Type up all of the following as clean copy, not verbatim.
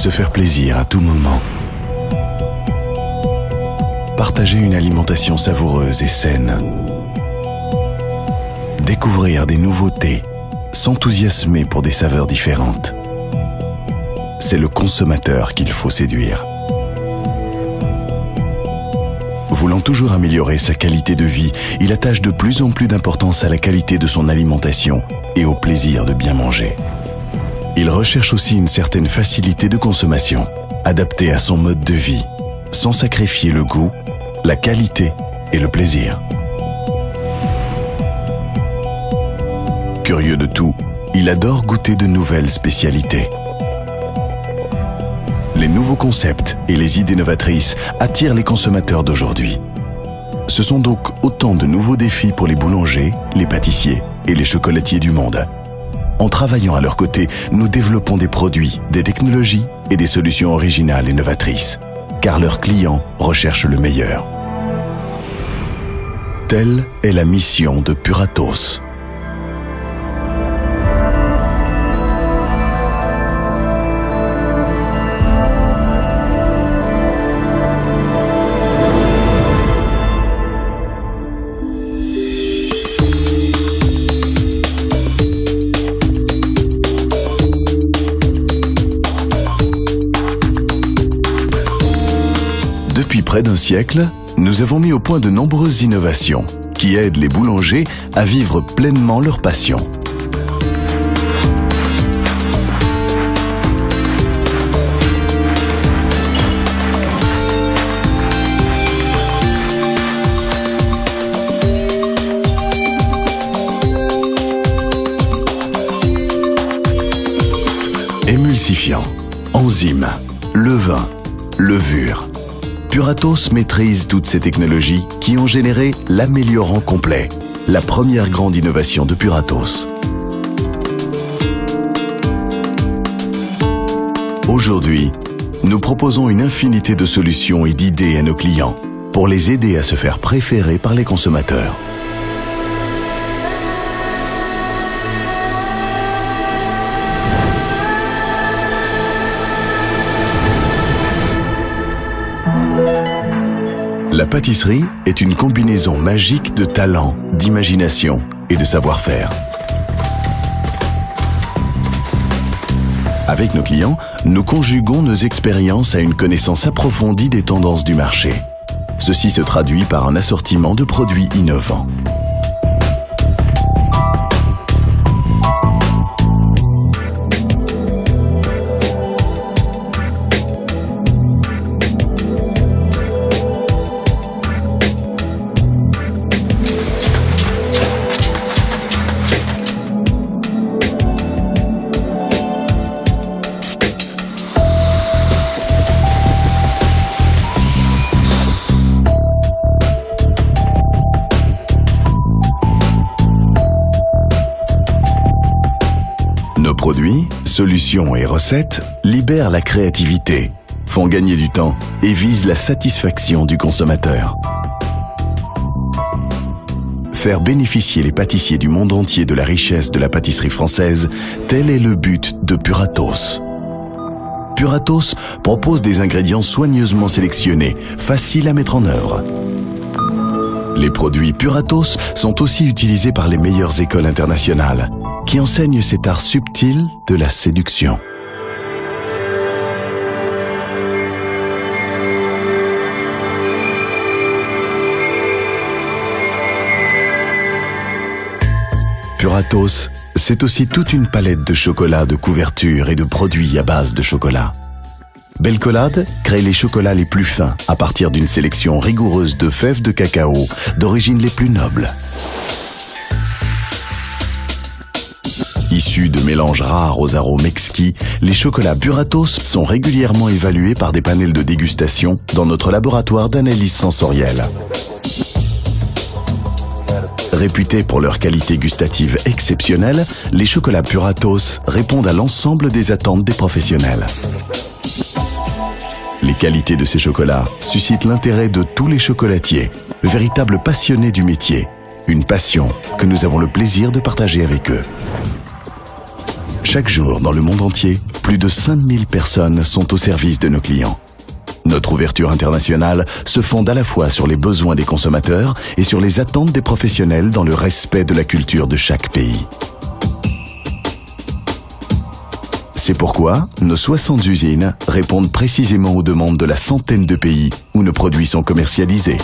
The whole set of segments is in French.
se faire plaisir à tout moment. Partager une alimentation savoureuse et saine. Découvrir des nouveautés, s'enthousiasmer pour des saveurs différentes. C'est le consommateur qu'il faut séduire. Voulant toujours améliorer sa qualité de vie, il attache de plus en plus d'importance à la qualité de son alimentation et au plaisir de bien manger. Il recherche aussi une certaine facilité de consommation, adaptée à son mode de vie, sans sacrifier le goût, la qualité et le plaisir. Curieux de tout, il adore goûter de nouvelles spécialités. Les nouveaux concepts et les idées novatrices attirent les consommateurs d'aujourd'hui. Ce sont donc autant de nouveaux défis pour les boulangers, les pâtissiers et les chocolatiers du monde. En travaillant à leur côté, nous développons des produits, des technologies et des solutions originales et novatrices, car leurs clients recherchent le meilleur. Telle est la mission de Puratos. Depuis près d'un siècle, nous avons mis au point de nombreuses innovations qui aident les boulangers à vivre pleinement leur passion. Émulsifiants, enzymes, levain, levure. Puratos maîtrise toutes ces technologies qui ont généré l'améliorant complet, la première grande innovation de Puratos. Aujourd'hui, nous proposons une infinité de solutions et d'idées à nos clients pour les aider à se faire préférer par les consommateurs. La pâtisserie est une combinaison magique de talent, d'imagination et de savoir-faire. Avec nos clients, nous conjuguons nos expériences à une connaissance approfondie des tendances du marché. Ceci se traduit par un assortiment de produits innovants. Nos produits, solutions et recettes libèrent la créativité, font gagner du temps et visent la satisfaction du consommateur. Faire bénéficier les pâtissiers du monde entier de la richesse de la pâtisserie française, tel est le but de Puratos. Puratos propose des ingrédients soigneusement sélectionnés, faciles à mettre en œuvre. Les produits Puratos sont aussi utilisés par les meilleures écoles internationales, qui enseignent cet art subtil de la séduction. Puratos, c'est aussi toute une palette de chocolats, de couvertures et de produits à base de chocolat. Belcolade crée les chocolats les plus fins à partir d'une sélection rigoureuse de fèves de cacao d'origine les plus nobles. Issus de mélanges rares aux arômes exquis, les chocolats Puratos sont régulièrement évalués par des panels de dégustation dans notre laboratoire d'analyse sensorielle. Réputés pour leur qualité gustative exceptionnelle, les chocolats Puratos répondent à l'ensemble des attentes des professionnels. Les qualités de ces chocolats suscitent l'intérêt de tous les chocolatiers, véritables passionnés du métier, une passion que nous avons le plaisir de partager avec eux. Chaque jour, dans le monde entier, plus de 5000 personnes sont au service de nos clients. Notre ouverture internationale se fonde à la fois sur les besoins des consommateurs et sur les attentes des professionnels dans le respect de la culture de chaque pays. C'est pourquoi nos 60 usines répondent précisément aux demandes de la centaine de pays où nos produits sont commercialisés.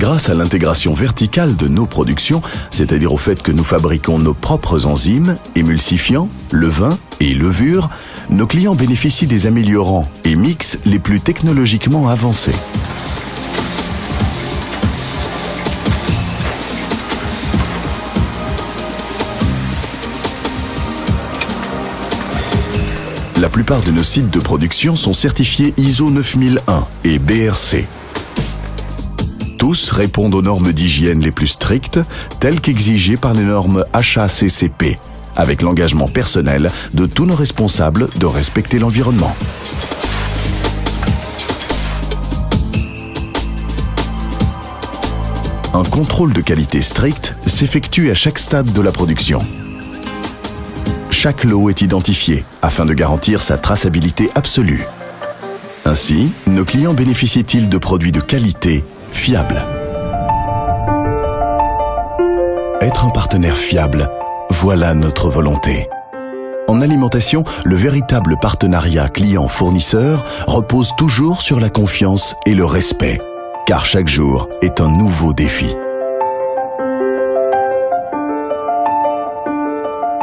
Grâce à l'intégration verticale de nos productions, c'est-à-dire au fait que nous fabriquons nos propres enzymes, émulsifiants, levains et levures, nos clients bénéficient des améliorants et mix les plus technologiquement avancés. La plupart de nos sites de production sont certifiés ISO 9001 et BRC. Tous répondent aux normes d'hygiène les plus strictes, telles qu'exigées par les normes HACCP, avec l'engagement personnel de tous nos responsables de respecter l'environnement. Un contrôle de qualité strict s'effectue à chaque stade de la production. Chaque lot est identifié afin de garantir sa traçabilité absolue. Ainsi, nos clients bénéficient-ils de produits de qualité fiables. Être un partenaire fiable, voilà notre volonté. En alimentation, le véritable partenariat client-fournisseur repose toujours sur la confiance et le respect, car chaque jour est un nouveau défi.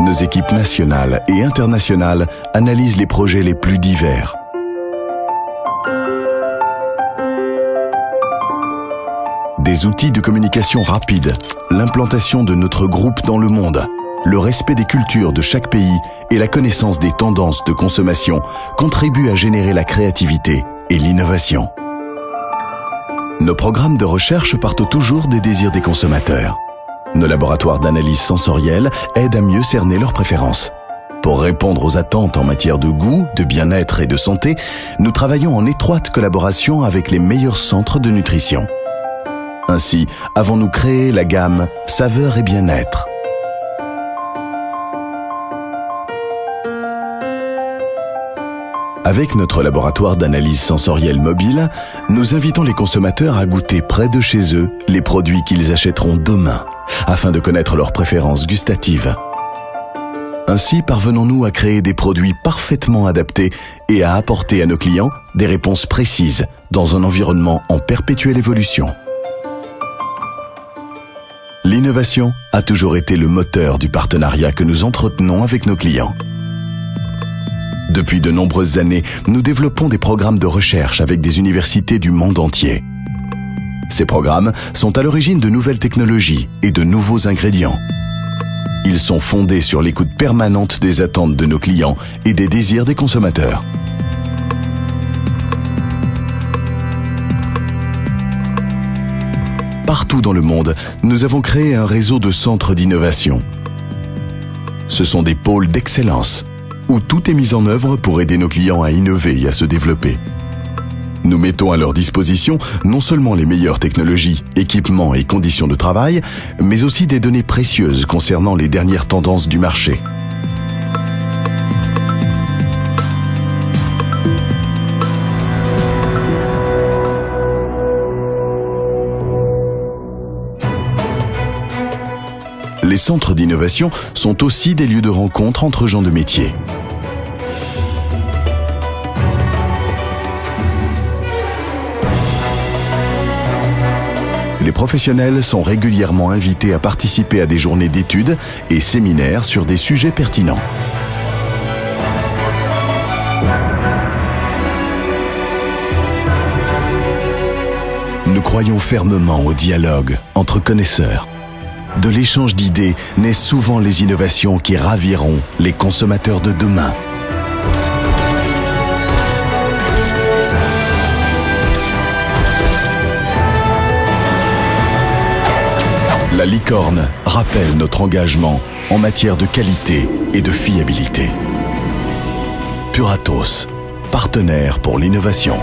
Nos équipes nationales et internationales analysent les projets les plus divers. Des outils de communication rapide, l'implantation de notre groupe dans le monde, le respect des cultures de chaque pays et la connaissance des tendances de consommation contribuent à générer la créativité et l'innovation. Nos programmes de recherche partent toujours des désirs des consommateurs. Nos laboratoires d'analyse sensorielle aident à mieux cerner leurs préférences. Pour répondre aux attentes en matière de goût, de bien-être et de santé, nous travaillons en étroite collaboration avec les meilleurs centres de nutrition. Ainsi, avons-nous créé la gamme Saveurs et Bien-être. Avec notre laboratoire d'analyse sensorielle mobile, nous invitons les consommateurs à goûter près de chez eux les produits qu'ils achèteront demain, afin de connaître leurs préférences gustatives. Ainsi, parvenons-nous à créer des produits parfaitement adaptés et à apporter à nos clients des réponses précises dans un environnement en perpétuelle évolution. L'innovation a toujours été le moteur du partenariat que nous entretenons avec nos clients. Depuis de nombreuses années, nous développons des programmes de recherche avec des universités du monde entier. Ces programmes sont à l'origine de nouvelles technologies et de nouveaux ingrédients. Ils sont fondés sur l'écoute permanente des attentes de nos clients et des désirs des consommateurs. Partout dans le monde, nous avons créé un réseau de centres d'innovation. Ce sont des pôles d'excellence, où tout est mis en œuvre pour aider nos clients à innover et à se développer. Nous mettons à leur disposition non seulement les meilleures technologies, équipements et conditions de travail, mais aussi des données précieuses concernant les dernières tendances du marché. Les centres d'innovation sont aussi des lieux de rencontre entre gens de métier. Les professionnels sont régulièrement invités à participer à des journées d'études et séminaires sur des sujets pertinents. Nous croyons fermement au dialogue entre connaisseurs. De l'échange d'idées naissent souvent les innovations qui raviront les consommateurs de demain. La licorne rappelle notre engagement en matière de qualité et de fiabilité. Puratos, partenaire pour l'innovation.